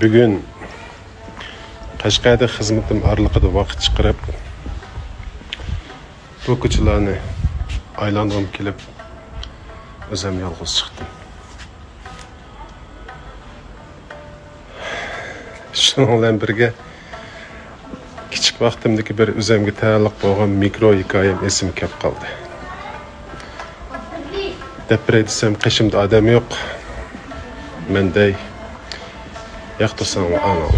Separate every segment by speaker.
Speaker 1: Bugün Qashqarda xizmatim araliqida vaqt chiqarib, bu ko'chalarni aylandim kelib, o'zim yolg'iz chiqdim. Shuning bilan birga kichik vaqtimdagi bir o'zimga taalluq bo'lgan mikro hikoyam esimga kelib qoldi. Deb desam, qishimda odam yo'q. Menday yoqtirsan anam.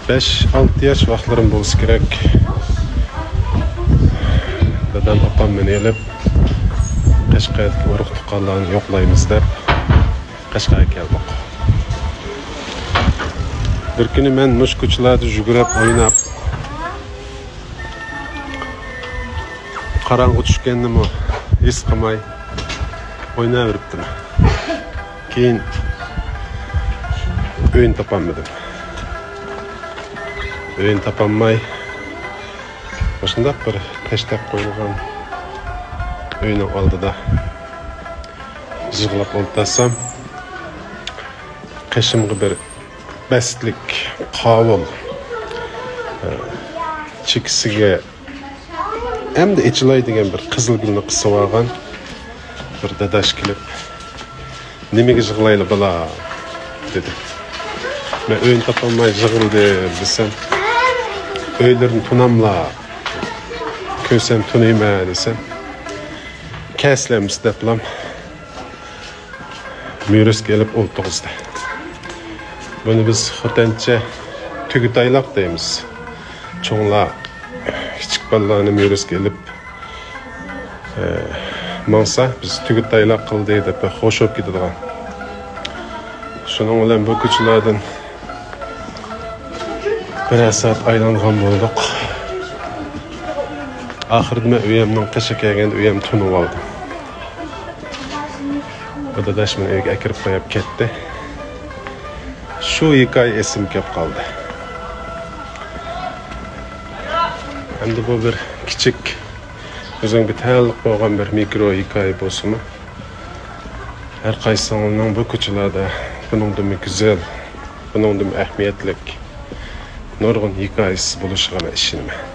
Speaker 1: 5-6 yaş vaqtlarim bo'lsa kerak. Dadam opam meni elib Qashqarga urug' tuqqanlarni yo'qlaymiz deb Qashqarga keldik. Bir kuni men mush ko'chalarda yugurib o'ynab qarang'i tushgandimi his qilmay o'ynaveribdim. Keyin o'yin topolmadim. O'yin topolmay shunday bir tashlab qo'yilgan uyning oldida yig'lab o'ltirsam, qishimga bir bestlik qovul chekisiga endi ichilaydigan bir qizilgulni qisib olgan bir dadash kelib, nimaga yig'layli bola dedi. Men o'yin topolmay yig'ildim desam, o'ylarini tunamla ko'rsam tunayman desam, keslemmiz deblam mürüs gelip o'ltirdi. Buni biz xo'tancha tugutayloq deymiz. Cho'nglar kichik bolalarni mürüs gelip mansa biz tugutayloq qildi deb xo'sh bo'lib ketadigan. Shuning bilan bu ko'chalardan bir saat aylangan bo'ldik. Oxirida uyimning qishi kelganda uyim tunib oldim. Bu dadash meni uyga akirib qo'yib ketdi. Shu hikoya esimga kelib qoldi. Endi bu bir kichik o'zimga taalluq bo'lgan bir mikro hikoya bo'lsa-mu, har qaysingizning bu ko'chalarda buningdan go'zal, buningdan ahamiyatli nurg'un hikoyasi bo'lishiga ishonaman.